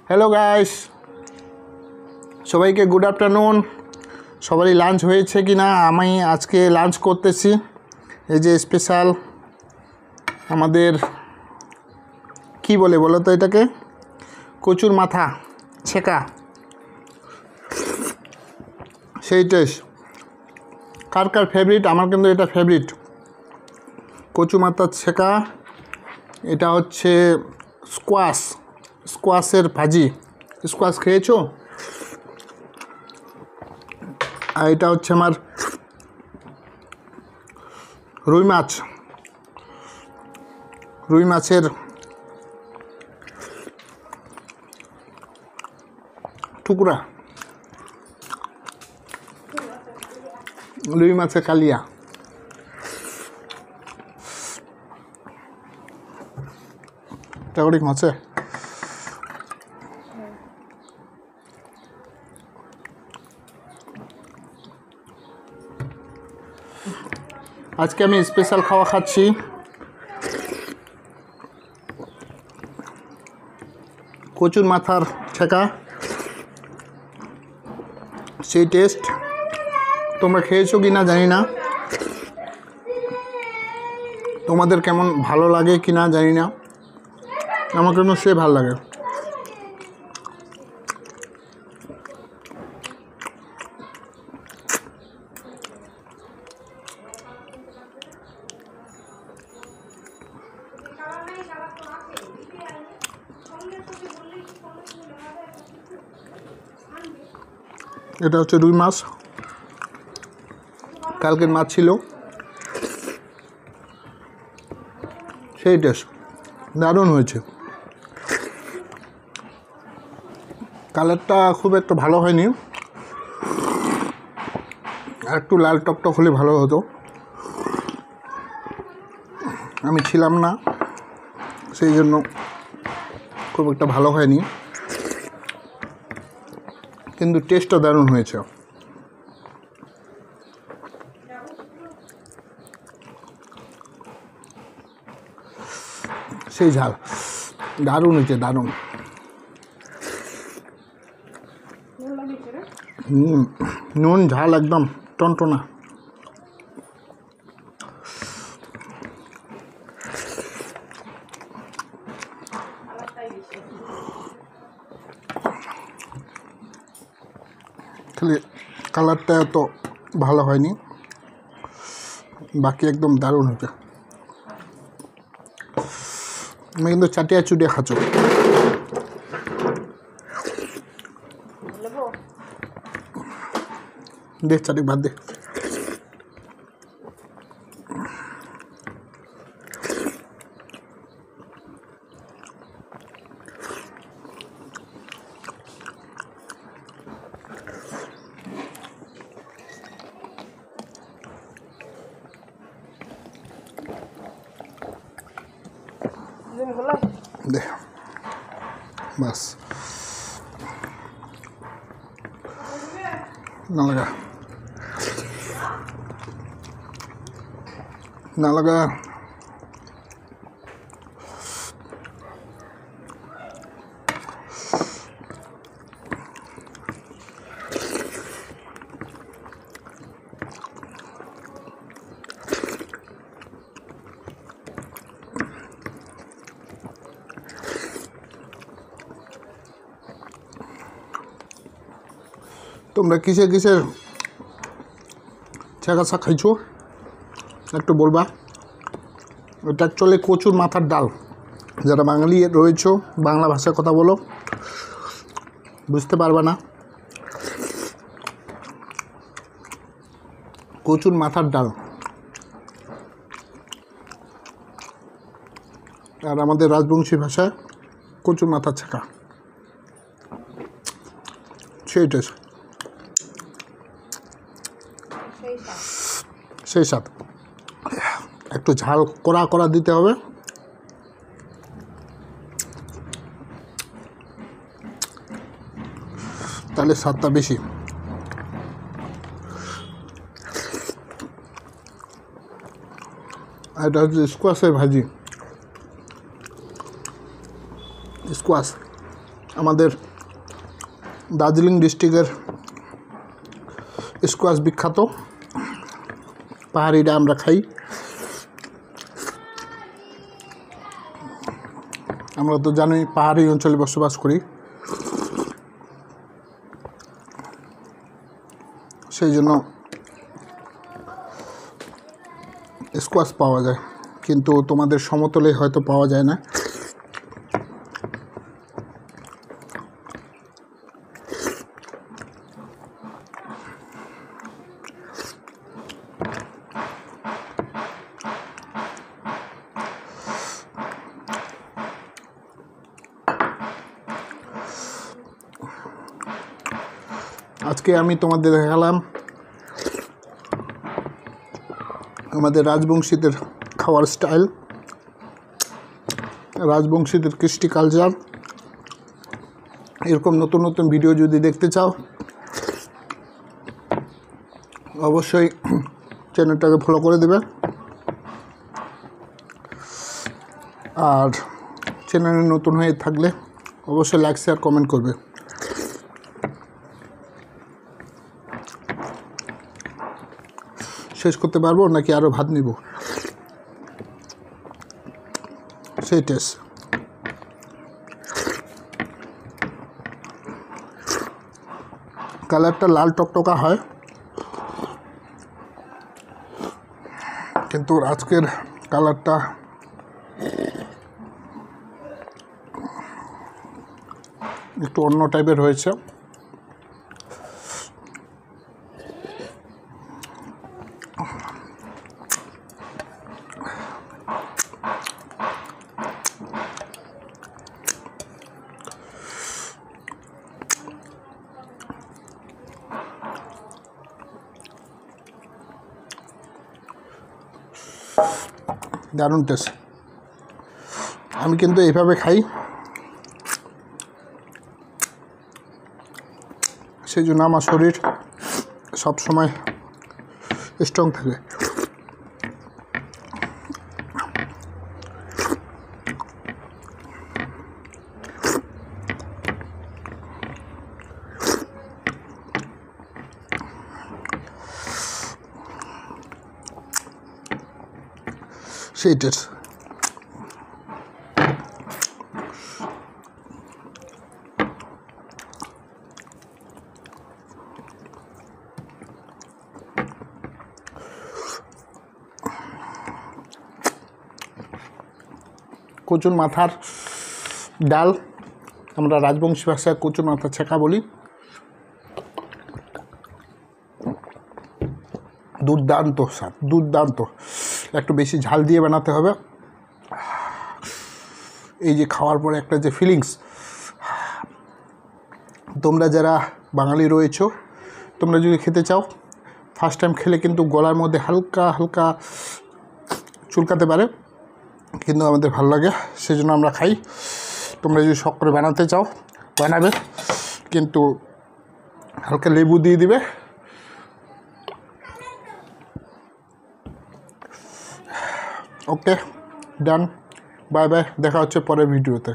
Hello guys, সবাইকে good afternoon. সবারই lunch হয়েছে কি না? আমি আজকে লাঞ্চ করতেছি। এই যে স্পেশাল আমাদের কি বলে বলো তো এটাকে, কচুর মাথা ছেঁকা, সেই টেস্ট। কার কার ফেভারিট? আমার কিন্তু এটা ফেভারিট, কচু মাথা ছেঁকা। এটা হচ্ছে স্কোয়াশের ভাজি। স্কোয়াশ খেয়েছো? আর এটা হচ্ছে আমার রুই মাছের টুকরা, রুই মাছের কালিয়া। টাউরিক মাছে আজকে আমি স্পেশাল খাওয়া খাচ্ছি। কচুর মাথার ছেঁকা, সেই টেস্ট। তোমরা খেয়েছো কি না জানি না, তোমাদের কেমন ভালো লাগে কি না জানি না, আমার কিন্তু সে ভালো লাগে। এটা হচ্ছে রুই মাছ, কালকের মাছ ছিল, সেই টেস্ট, দারুণ হয়েছে। কালারটা খুব একটা ভালো হয়নি, আর একটু লাল টকটক হলে ভালো হতো। আমি ছিলাম না, সেই জন্য খুব একটা ভালো হয়নি, কিন্তু টেস্টটা দারুণ হয়েছে। সেই ঝাল দারুণ হয়েছে, দারুণ। নুন ঝাল একদম টনটনা। খালি কালারটা এত ভালো হয়নি, বাকি একদম দারুণ হয়েছে। আমি কিন্তু চাটিয়া চুটিয়া খাচ্ছ, দে চাটি বাদ দে। দে বাস, না লাগা না লাগা। তোমরা কিসের ছেঁকা শাক খাইছো একটু বলবা। এটা অ্যাকচুয়ালি কচুর মাথার ডাল। যারা বাঙালি রয়েছো, বাংলা ভাষায় কথা বলো, বুঝতে পারবে না। কচুর মাথার ডাল, আর আমাদের রাজবংশী ভাষায় কচুর মাথার ছেঁকা, সেই টেস্ট, সেই স্বাদ। একটু ঝাল কড়া দিতে হবে, তাহলে স্বাদটা বেশি। আর এটা হচ্ছে স্কোয়াশের ভাজি, স্কোয়াশ আমাদের দার্জিলিং ডিস্ট্রিক্টের স্কোয়াশ বিখ্যাত, পাহাড়িটা আমরা খাই। আমরা তো জানি পাহাড়ি অঞ্চলে বসবাস করি, সেই জন্য স্কোয়াশ পাওয়া যায়, কিন্তু তোমাদের সমতলে হয়তো পাওয়া যায় না। আজকে আমি তোমাদের দেখালাম আমাদের রাজবংশীদের খাওয়ার স্টাইল, রাজবংশীদের কৃষ্টি কালচার। এরকম নতুন নতুন ভিডিও যদি দেখতে চাও অবশ্যই চ্যানেলটাকে ফলো করে দেবে, আর চ্যানেলে নতুন হয়ে থাকলে অবশ্যই লাইক শেয়ার কমেন্ট করবে। শেষ করতে পারবো নাকি আরও ভাত নিব, সেই টেস্ট। কালারটা লাল টকটকা হয়, কিন্তু আজকের কালারটা একটু অন্য টাইপের হয়েছে। দারুণ টেস্ট। আমি কিন্তু এইভাবে খাই, সেই জন্য আমার শরীর সবসময় স্ট্রং থাকে। সেই টেস্ট। কচুর মাথার ডাল, আমরা রাজবংশী ভাষায় কচুর মাথার ছেঁকা বলি। দুর্দান্ত স্বাদ, দুর্দান্ত। একটু বেশি ঝাল দিয়ে বানাতে হবে। এই যে খাওয়ার পরে একটা যে ফিলিংস, তোমরা যারা বাঙালি রয়েছো, তোমরা যদি খেতে চাও, ফার্স্ট টাইম খেলে কিন্তু গলার মধ্যে হালকা হালকা চুলকাতে পারে, কিন্তু আমাদের ভালো লাগে, সেজন্য আমরা খাই। তোমরা যদি শখ করে বানাতে চাও বানাবে, কিন্তু হালকা লেবু দিয়ে দিবে। ওকে, ডান, বাই বাই, দেখা হচ্ছে পরের ভিডিওতে।